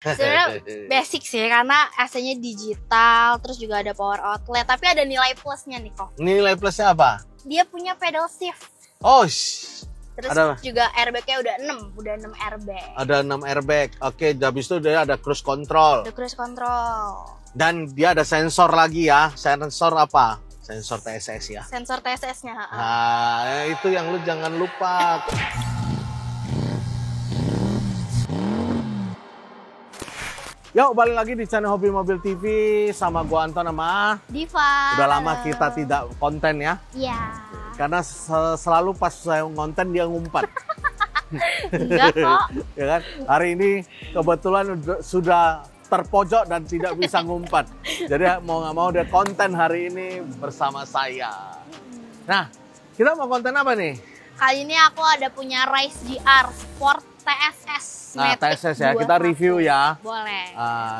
Sebenarnya basic sih karena AC-nya digital, terus juga ada power outlet, tapi ada nilai plusnya nih kok. Nilai plusnya apa? Dia punya pedal shift. Oh, Terus ada juga airbag-nya udah 6 airbag. ada 6 airbag. Oke, habis itu dia ada cruise control. Ada cruise control. Dan dia ada sensor lagi ya. Sensor apa? Sensor TSS ya. Sensor TSS-nya. Nah, itu yang lu jangan lupa. Yuk, balik lagi di channel Hobi Mobil TV sama gua Anton sama Diva. udah lama kita tidak konten ya. Iya. Karena selalu pas saya ngonten dia ngumpat. Enggak kok. Ya kan? Hari ini kebetulan sudah terpojok dan tidak bisa ngumpat. Jadi mau nggak mau dia konten hari ini bersama saya. Nah, kita mau konten apa nih? Kali ini aku ada punya Rise GR Sport TSS. Nah, Matic TSS ya, kita 21. review ya. Boleh.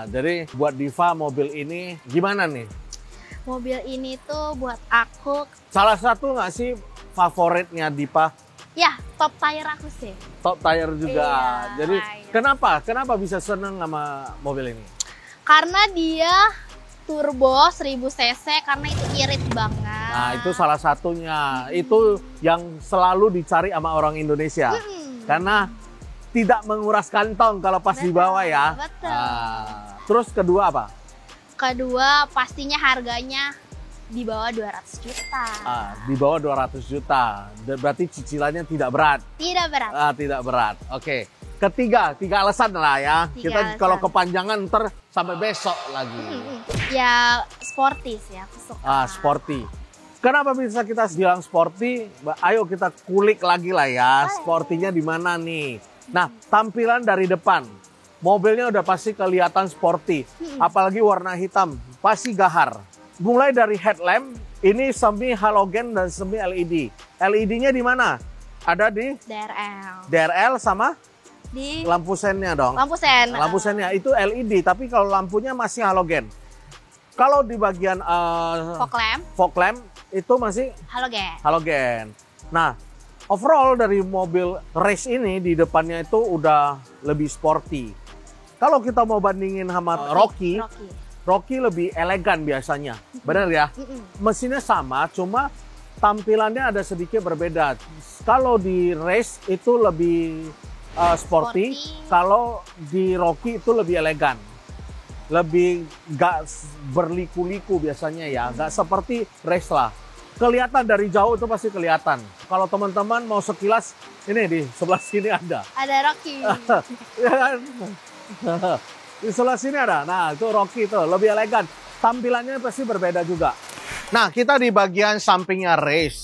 Jadi buat Diva mobil ini gimana nih? Mobil ini tuh buat aku, Salah satu nggak sih favoritnya Diva? ya top tire aku sih. Top tire juga. Iya, Jadi iya. kenapa bisa seneng sama mobil ini? Karena dia turbo 1000 cc karena itu irit banget. Nah, itu salah satunya. Itu yang selalu dicari sama orang Indonesia. Karena tidak menguras kantong kalau pas Betul, dibawa ya. betul. Terus kedua apa? Kedua, pastinya harganya di bawah 200 juta. Di bawah 200 juta. Berarti cicilannya tidak berat. Tidak berat. Tidak berat. Oke. Ketiga, 3 alasan lah ya. Tiga Kita alasan. kalau kepanjangan ntar sampai besok lagi. Ya sporty sih aku suka. Sporty. Kenapa bisa kita bilang sporty? Ayo kita kulik lagi lah ya. Sportinya di mana nih? Nah, tampilan dari depan. Mobilnya udah pasti kelihatan sporty. Apalagi warna hitam. Pasti gahar. Mulai dari headlamp, ini semi halogen dan semi LED. LED-nya di mana? Ada di DRL. DRL sama Di lampu sennya dong. lampu sen. Lampu sennya itu LED, tapi kalau lampunya masih halogen. Kalau di bagian fog lamp itu masih Halogen. halogen. Nah, overall dari mobil race ini di depannya itu udah lebih sporty. Kalau kita mau bandingin sama Rocky lebih elegan biasanya. Benar ya? Mesinnya sama, cuma tampilannya ada sedikit berbeda. Kalau di race itu lebih sporty, kalau di Rocky itu lebih elegan. Lebih gak berliku-liku biasanya ya, gak seperti race lah. Kelihatan dari jauh itu pasti kelihatan. Kalau teman-teman mau sekilas, ini di sebelah sini ada. Ada Rocky. Ya kan? Di sebelah sini ada. Nah, itu Rocky itu lebih elegan. Tampilannya pasti berbeda juga. Nah, kita di bagian sampingnya race.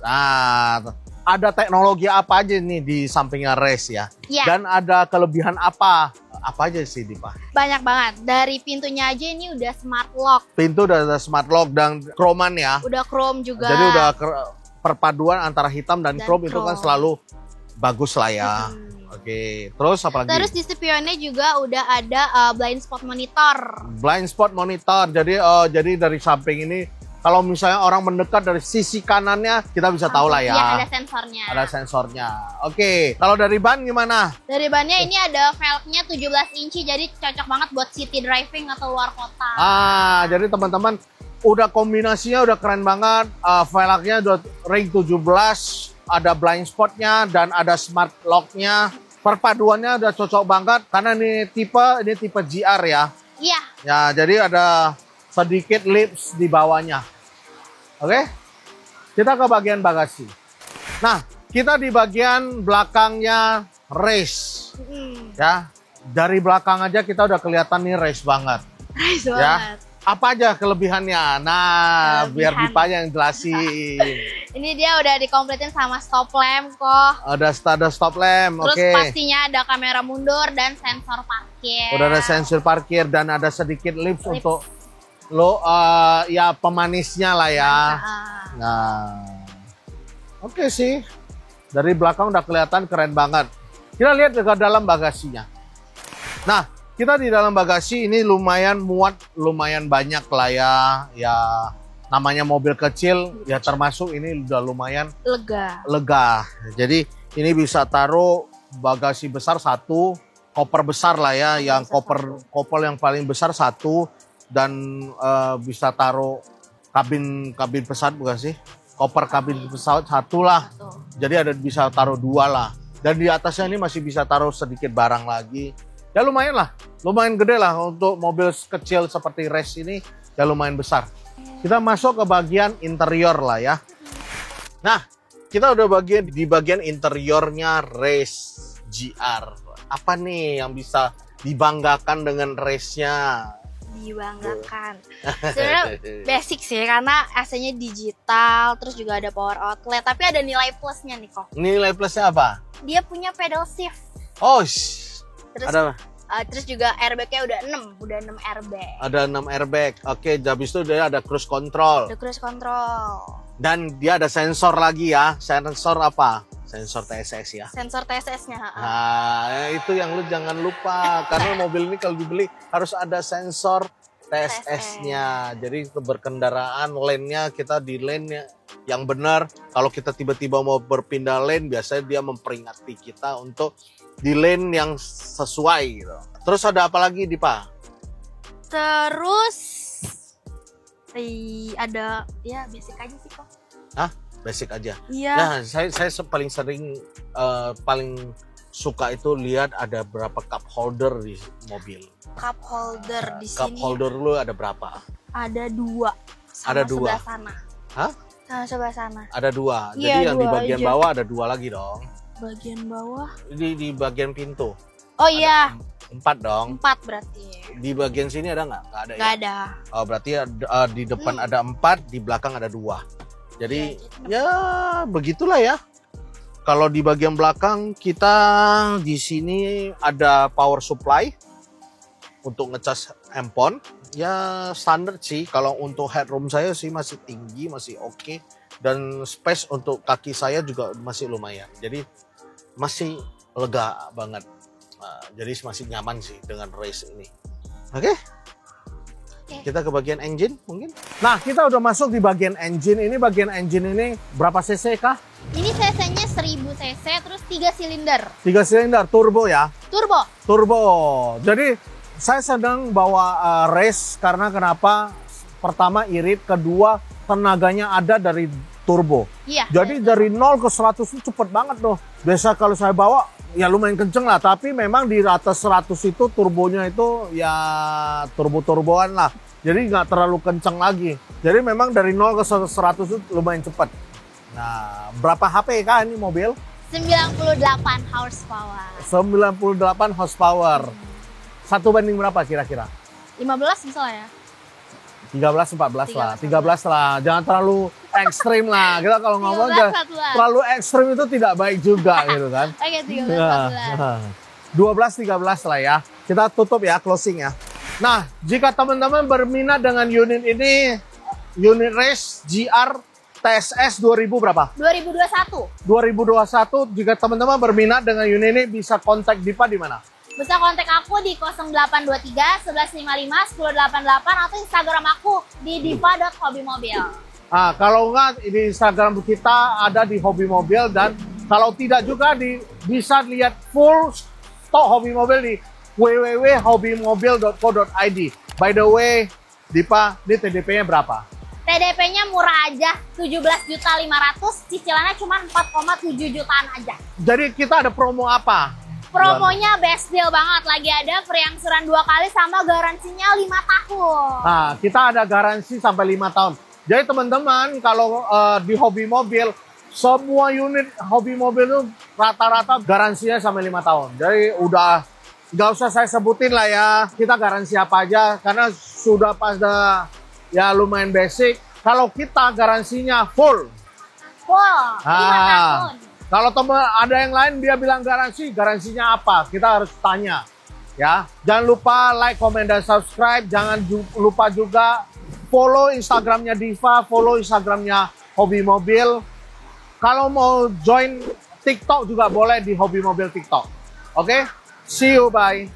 Nah, ada teknologi apa aja nih di sampingnya race ya? Ya. Dan ada kelebihan apa? Apa aja sih, Diva? Banyak banget. Dari pintunya aja ini udah smart lock. Pintu udah ada smart lock dan kroman ya. Udah chrome juga. Jadi udah perpaduan antara hitam dan chrome itu kan selalu bagus lah ya. Oke, terus apa lagi? Terus di spionnya juga udah ada blind spot monitor. Blind spot monitor. Jadi dari samping ini kalau misalnya orang mendekat dari sisi kanannya kita bisa tahu lah ya. Iya, ada sensornya. Ada sensornya. Oke, kalau dari ban gimana? Dari bannya ini ada velgnya 17 inci, jadi cocok banget buat city driving atau luar kota. Jadi teman-teman udah kombinasinya udah keren banget. Velgnya udah ring 17, ada blind spotnya dan ada smart locknya. Perpaduannya udah cocok banget karena ini tipe GR ya. Iya. Ya, jadi ada sedikit lips di bawahnya. Oke, kita ke bagian bagasi. Nah, kita di bagian belakangnya race. Ya, dari belakang aja kita udah kelihatan nih race banget. Race Ya, banget. apa aja kelebihannya? Nah, biar Dipa yang jelasin. Ini dia udah dikompletin sama stop lamp kok. Ada stop lamp, Terus oke. pastinya ada kamera mundur dan sensor parkir. Udah ada sensor parkir dan ada sedikit lips untuk lo ya pemanisnya lah ya. Nah, oke sih. Dari belakang udah kelihatan keren banget. Kita lihat ke dalam bagasinya. Nah, kita di dalam bagasi ini lumayan muat, lumayan banyak lah ya. Ya namanya mobil kecil, ya termasuk ini udah lumayan lega. lega. Jadi ini bisa taruh bagasi besar 1, koper besar lah ya, yang besar koper yang paling besar satu dan bisa taruh kabin pesawat bukan sih? Koper kabin pesawat satu lah. Tuh. Jadi bisa taruh dua lah. Dan di atasnya ini masih bisa taruh sedikit barang lagi. Ya lumayan lah, lumayan gede lah untuk mobil kecil seperti Race ini, ya lumayan besar. Kita masuk ke bagian interior lah ya. Nah, kita udah di bagian interiornya Race GR. Apa nih yang bisa dibanggakan dengan Race-nya? Dibanggakan. Sebenarnya basic sih karena AC-nya digital, terus juga ada power outlet, tapi ada nilai plusnya nih kok. Nilai plusnya apa? Dia punya pedal shift. Oh, Terus ada terus juga airbag-nya udah 6 airbag. Ada 6 airbag. Oke, habis itu dia ada cruise control. Ada cruise control. Dan dia ada sensor lagi ya. Sensor apa? Sensor TSS ya. Sensor TSS-nya. Nah, itu yang lu jangan lupa. Karena mobil ini kalau dibeli harus ada sensor TSS-nya. Jadi berkendaraan lane-nya kita di lane yang benar. Kalau kita tiba-tiba mau berpindah lane, biasanya dia memperingati kita untuk di lane yang sesuai gitu. Terus ada apa lagi, Dipa? Terus ada ya basic aja sih kok. Hah? Basic aja. Iya. Nah, saya paling sering paling suka itu lihat ada berapa cup holder di mobil. Cup holder di Cup sini. holder lu ada berapa? Ada 2. Ada 2. Sebelah sana. Hah? Sama sebelah sana. Ada 2. Iya, Jadi yang di 2 bagian aja. bawah ada 2 lagi dong. Bagian bawah. Di bagian pintu. Oh iya, 4 dong. 4 berarti. Di bagian sini ada nggak? Nggak ada ya? Nggak ada. Oh, berarti di depan ada 4, di belakang ada 2. Jadi Iya, ya begitulah ya. Kalau di bagian belakang kita di sini ada power supply untuk ngecas handphone. Ya standar sih. Kalau untuk headroom saya sih masih tinggi, masih oke. Dan space untuk kaki saya juga masih lumayan. Jadi masih lega banget. Nah, jadi masih nyaman sih dengan Race ini. Oke? Kita ke bagian engine mungkin. Nah, kita udah masuk di bagian engine. Ini bagian engine ini berapa cc kah? Ini cc-nya 1000 cc terus 3 silinder. 3 silinder turbo ya. Turbo. Turbo. Jadi saya sedang bawa Race karena kenapa? Pertama irit, kedua tenaganya ada dari turbo. Iya. Jadi dari 0 ke 100 itu cepet banget tuh. Biasa kalau saya bawa ya lumayan kenceng lah, tapi memang di atas 100 itu turbonya itu ya turbo-turboan lah. Jadi nggak terlalu kenceng lagi. Jadi memang dari 0 ke 100 itu lumayan cepat. Nah, berapa HP kah ini mobil? 98 horsepower. 98 horsepower. 1 banding berapa kira-kira? 15 misalnya ya. 13, 14 lah. 13 lah. Jangan terlalu ekstrim lah. Kita kalau ngomong 13, 14. terlalu ekstrim itu tidak baik juga gitu kan. Oke, 13, 14. 12, 13 lah ya. Kita tutup ya, closing ya. Nah, jika teman-teman berminat dengan unit ini, unit Race GR TSS 2000 berapa? 2021. 2021, jika teman-teman berminat dengan unit ini, bisa kontak Dipa di mana? Bisa kontak aku di 0823 1155 1088 atau Instagram aku di diva.hobimobil. Nah, kalau enggak di Instagram kita ada di Hobi Mobil, dan kalau tidak juga bisa lihat full stok Hobi Mobil di www.hobimobil.co.id. By the way, Dipa, ini TDP-nya berapa? TDP-nya murah aja, 17.500.000, cicilannya cuma 4,7 jutaan aja. Jadi kita ada promo apa? Promonya best deal banget, lagi ada free angsuran 2 kali sama garansinya 5 tahun. Nah, kita ada garansi sampai 5 tahun. Jadi teman-teman kalau di Hobi Mobil, semua unit Hobi Mobil itu rata-rata garansinya sampai 5 tahun. Jadi udah nggak usah saya sebutin lah ya, kita garansi apa aja karena sudah pada ya lumayan basic. Kalau kita garansinya full. Full, 5 tahun. Kalau teman ada yang lain dia bilang garansinya apa? Kita harus tanya. Ya, jangan lupa like, comment, dan subscribe. Jangan lupa juga follow Instagramnya Diva, follow Instagramnya Hobi Mobil. Kalau mau join TikTok juga boleh di Hobi Mobil TikTok. Oke? See you, bye.